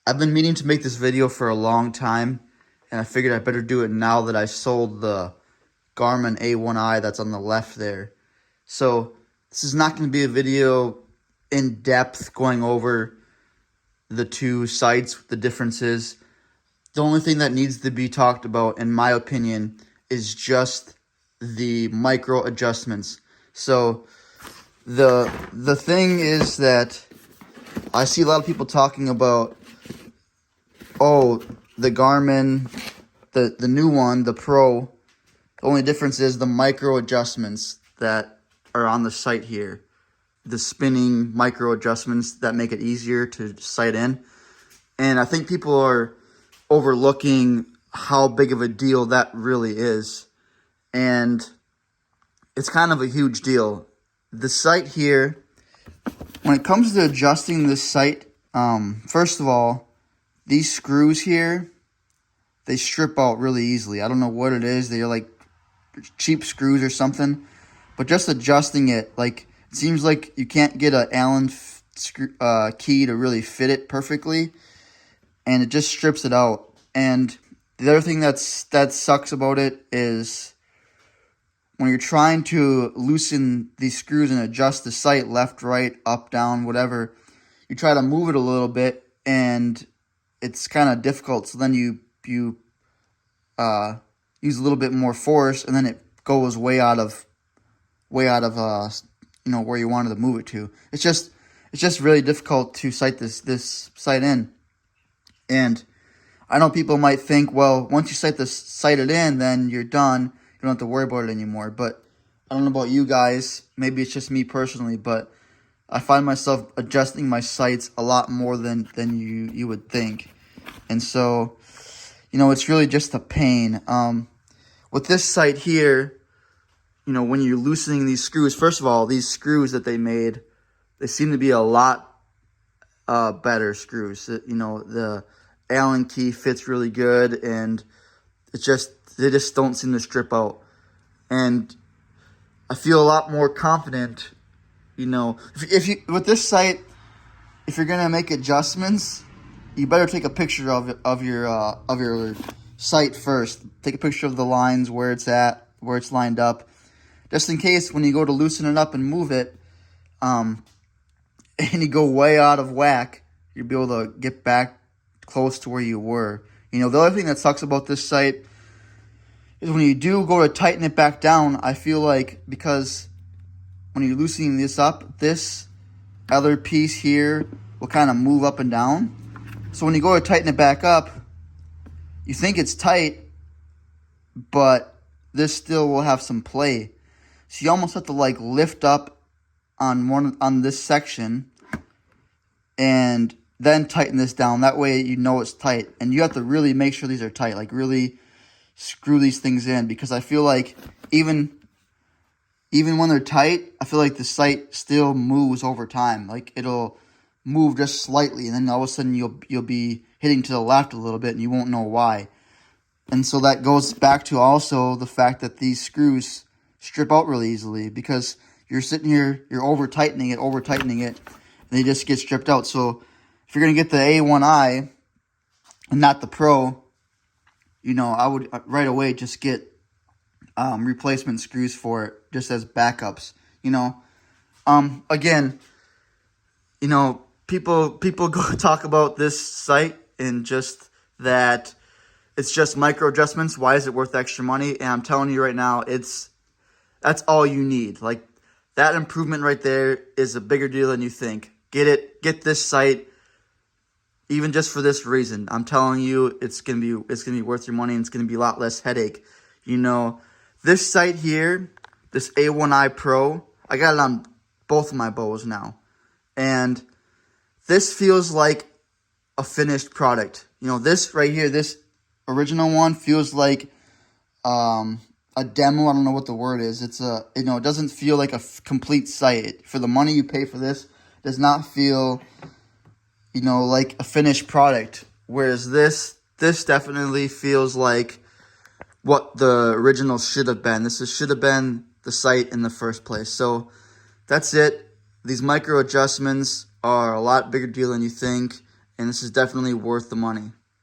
I've been meaning to make this video for a long time, and I figured I better do it now that I sold the Garmin a1i that's on the left there. So this is not going to be a video in depth going over the two sites, the differences. The only thing that needs to be talked about, in my opinion, is just the micro adjustments. So the thing is that I see a lot of people talking about, oh, the Garmin, the new one, the Pro. The only difference is the micro adjustments that are on the site here. The spinning micro adjustments that make it easier to sight in. And I think people are overlooking how big of a deal that really is. And it's kind of a huge deal. The sight here, when it comes to adjusting this sight, first of all, these screws here, they strip out really easily. I don't know what it is. They're like cheap screws or something. But just adjusting it, like, it seems like you can't get an Allen key to really fit it perfectly. And it just strips it out. And the other thing that sucks about it is when you're trying to loosen these screws and adjust the sight left, right, up, down, whatever, you try to move it a little bit and it's kind of difficult. So then you use a little bit more force, and then it goes way out of where you wanted to move it to. It's just really difficult to sight this sight in. And I know people might think, well, once you sight it in, then you're done. You don't have to worry about it anymore. But I don't know about you guys. Maybe it's just me personally, but I find myself adjusting my sights a lot more than you would think. And so, it's really just a pain. With this sight here, when you're loosening these screws, first of all, these screws that they made, they seem to be a lot better screws. The Allen key fits really good, and they just don't seem to strip out. And I feel a lot more confident, if you with this sight, if you're gonna make adjustments, you better take a picture of your sight first. Take a picture of the lines, where it's at, where it's lined up, just in case when you go to loosen it up and move it, and you go way out of whack, you'll be able to get back close to where you were. The other thing that sucks about this sight is when you do go to tighten it back down, I feel like, because when you're loosening this up, this other piece here will kind of move up and down. So when you go to tighten it back up, you think it's tight, but this still will have some play. So you almost have to lift up on this section and then tighten this down. That way it's tight. And you have to really make sure these are tight, really screw these things in, because I feel like even when they're tight, I feel like the sight still moves over time. It'll move just slightly, and then all of a sudden you'll be hitting to the left a little bit, and you won't know why. And so that goes back to also the fact that these screws strip out really easily, because you're sitting here, you're over tightening it, and they just get stripped out. So if you're gonna get the a1i and not the Pro, I would right away just get replacement screws for it, just as backups. Again, people go talk about this site and just that it's just micro adjustments. Why is it worth extra money? And I'm telling you right now, that's all you need. That improvement right there is a bigger deal than you think. Get this site, even just for this reason. I'm telling you, it's gonna be worth your money, and it's gonna be a lot less headache. This site here, this a1i Pro, I got it on both of my bows now, and this feels like a finished product. This right here, this original one, feels like a demo. I don't know what the word is. It's it doesn't feel like a complete site. For the money you pay for this, it does not feel like a finished product. Whereas this definitely feels like what the original should have been. Should have been the site in the first place. So that's it. These micro adjustments are a lot bigger deal than you think, and this is definitely worth the money.